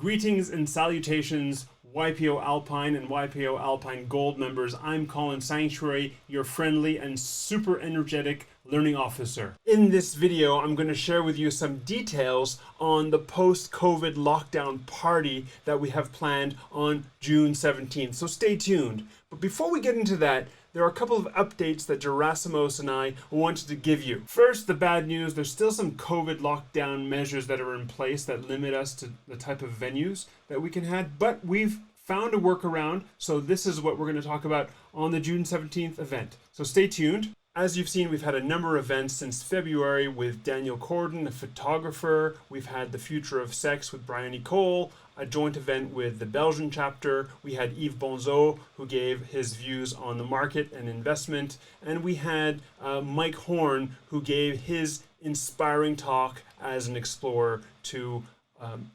Greetings and salutations, YPO Alpine and YPO Alpine Gold members. I'm Colin Sanctuary, your friendly and super energetic learning officer. In this video, I'm going to share with you some details on the post-COVID lockdown party that we have planned on June 17th. So stay tuned. But before we get into that, there are a couple of updates that Gerasimos and I wanted to give you. First, the bad news, there's still some COVID lockdown measures that are in place that limit us to the type of venues that we can have, but we've found a workaround, so this is what we're going to talk about on the June 17th event. So stay tuned. As you've seen, we've had a number of events since February with Daniel Corden, a photographer. We've had the Future of Sex with Brian Nicole, a joint event with the Belgian chapter. We had Yves Bonzo, who gave his views on the market and investment. And we had Mike Horn, who gave his inspiring talk as an explorer to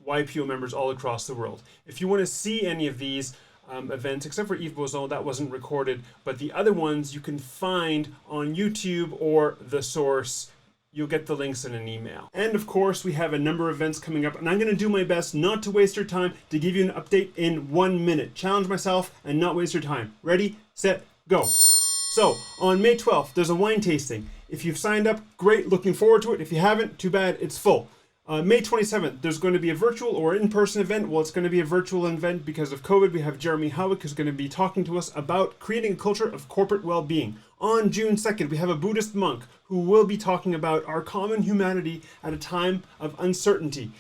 YPO members all across the world. If you want to see any of these events, except for Yves Bonzo, that wasn't recorded, but the other ones you can find on YouTube or The Source. You'll get the links in an email. And of course, we have a number of events coming up, and I'm going to do my best not to waste your time to give you an update in 1 minute. Challenge myself and not waste your time. Ready, set, go. So, on May 12th, there's a wine tasting. If you've signed up, great, looking forward to it. If you haven't, too bad, it's full. May 27th, there's going to be a virtual or in-person event. Well, it's going to be a virtual event because of COVID. We have Jeremy HOWICK, who's going to be talking to us about creating a culture of corporate well-being. On June 2nd, we have a Buddhist monk who will be talking about our common humanity at a time of uncertainty.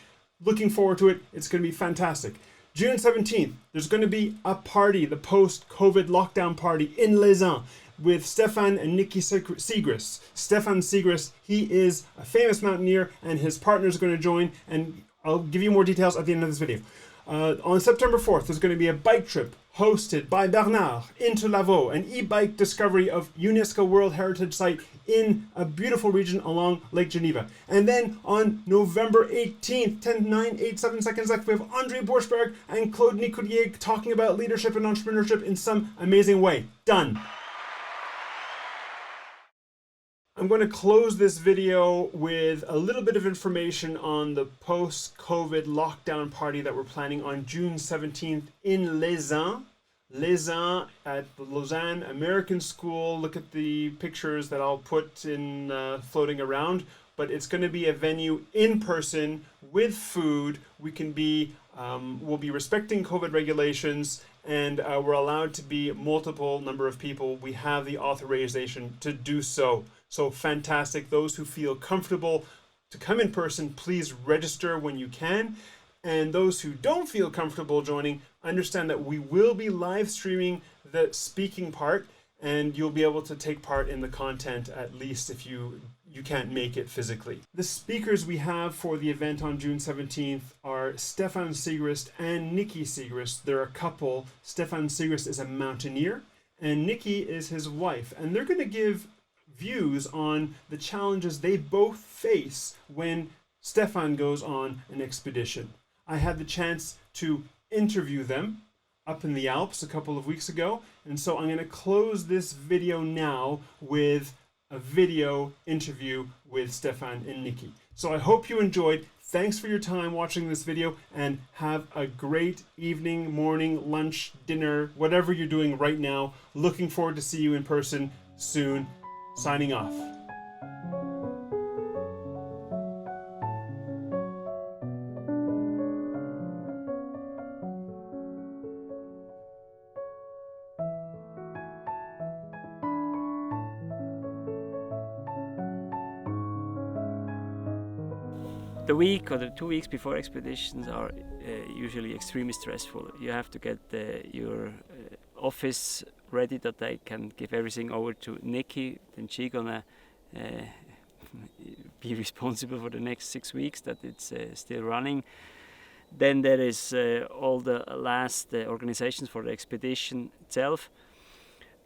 Looking forward to it. It's going to be fantastic. June 17th, there's going to be a party, the post-COVID lockdown party in Leysin, with Stephan and Niki Siegrist. Stephan Siegrist, he is a famous mountaineer, and his partners are going to join, and I'll give you more details at the end of this video. On September 4th, there's going to be a bike trip hosted by Bernard into Lavaux, an e-bike discovery of UNESCO World Heritage Site in a beautiful region along Lake Geneva. And then on November 18th, 10, 9, 8, 7 seconds left, we have Andre Borschberg and Claude Nicodier talking about leadership and entrepreneurship in some amazing way. Done. I'm going to close this video with a little bit of information on the post-COVID lockdown party that we're planning on June 17th in Leysin. Leysin at the Lausanne American School. Look at the pictures that I'll put in floating around. But it's going to be a venue in person with food. We can be, we'll be respecting COVID regulations, and we're allowed to be multiple number of people. We have the authorization to do so. So fantastic. Those who feel comfortable to come in person, please register when you can. And those who don't feel comfortable joining, understand that we will be live streaming the speaking part, and you'll be able to take part in the content, at least if you can't make it physically. The speakers we have for the event on June 17th are Stephan Siegrist and Niki Siegrist. They're a couple. Stephan Siegrist is a mountaineer, and Niki is his wife. And they're going to give views on the challenges they both face when Stephan goes on an expedition. I had the chance to interview them up in the Alps a couple of weeks ago, and so I'm going to close this video now with a video interview with Stephan and Niki. So I hope you enjoyed. Thanks for your time watching this video, and have a great evening, morning, lunch, dinner, whatever you're doing right now. Looking forward to see you in person soon. Signing off. The week or the 2 weeks before expeditions are usually extremely stressful. You have to get your office ready that I can give everything over to Niki. Then she's gonna be responsible for the next 6 weeks that it's still running. Then there is all the last organizations for the expedition itself.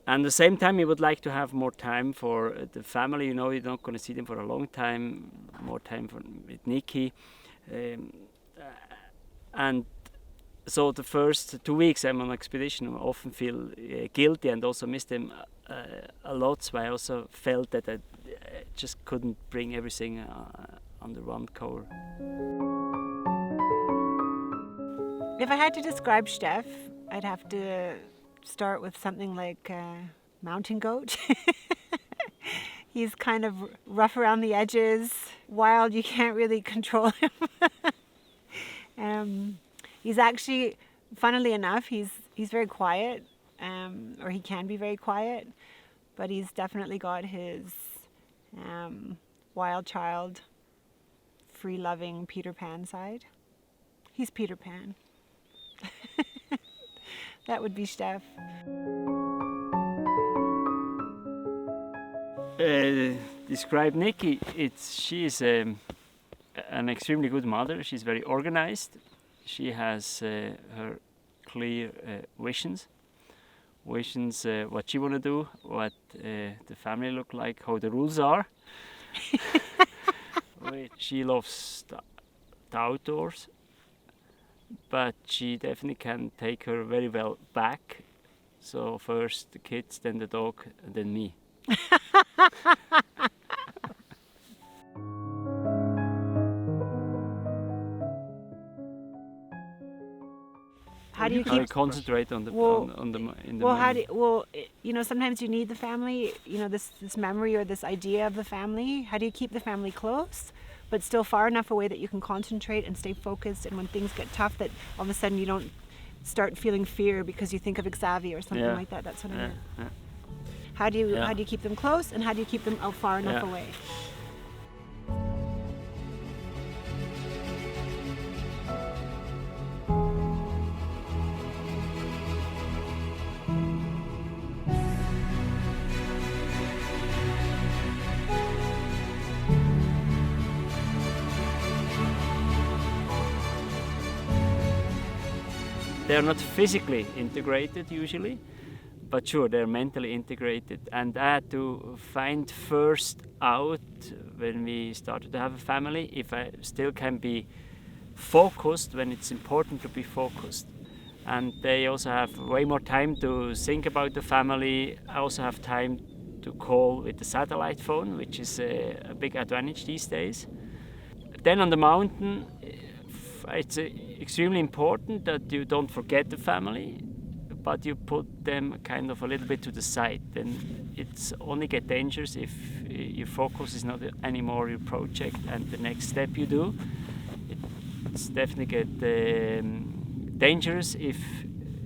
And at the same time, we would like to have more time for the family. You know, you're not going to see them for a long time. More time with Niki. And so the first 2 weeks I'm on expedition, I often feel guilty and also miss them a lot. So I also felt that I just couldn't bring everything under one cover. If I had to describe Steph, I'd have to start with something like mountain goat. He's kind of rough around the edges, wild, you can't really control him. He's actually, funnily enough, he's very quiet, or he can be very quiet, but he's definitely got his wild child, free-loving Peter Pan side. He's Peter Pan. That would be Steph. Describe Niki. She is an extremely good mother. She's very organized. She has her clear visions, what she want to do, what the family look like, how the rules are. She loves the outdoors, but she definitely can take her very well back. So first the kids, then the dog, and then me. How do you I keep concentrate on the you know, sometimes you need the family, you know, this memory or this idea of the family. How do you keep the family close but still far enough away that you can concentrate and stay focused, and when things get tough that all of a sudden you don't start feeling fear because you think of Xavi or something like that. That's what I meant. How do you keep them close, and how do you keep them out far enough away? They're not physically integrated usually, but sure, they're mentally integrated. And I had to find first out, when we started to have a family, if I still can be focused when it's important to be focused. And they also have way more time to think about the family. I also have time to call with the satellite phone, which is a big advantage these days. Then on the mountain, it's extremely important that you don't forget the family, but you put them kind of a little bit to the side. Then it's only get dangerous if your focus is not anymore your project and the next step you do. It's definitely get dangerous if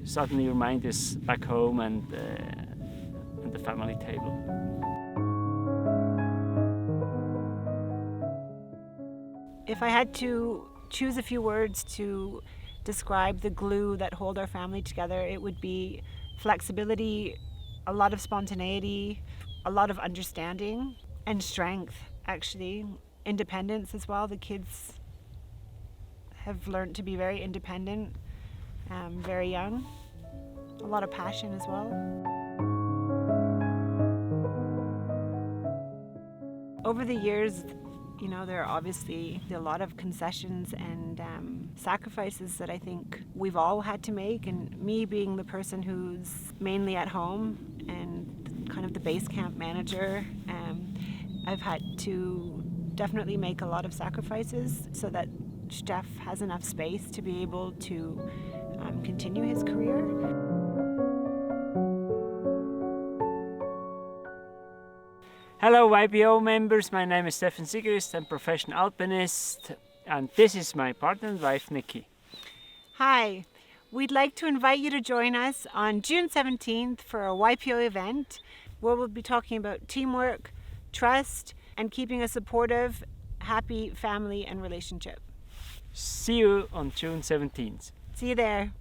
suddenly your mind is back home and the family table. If I had to choose a few words to describe the glue that hold our family together, it would be flexibility, a lot of spontaneity, a lot of understanding, and strength, actually. Independence as well. The kids have learned to be very independent, very young. A lot of passion as well. Over the years, you know, there are obviously a lot of concessions and sacrifices that I think we've all had to make, and me being the person who's mainly at home and kind of the base camp manager, I've had to definitely make a lot of sacrifices so that Steph has enough space to be able to continue his career. Hello YPO members, my name is Stephan Siegrist, I'm professional alpinist, and this is my partner and wife Niki. Hi, we'd like to invite you to join us on June 17th for a YPO event where we'll be talking about teamwork, trust, and keeping a supportive, happy family and relationship. See you on June 17th. See you there.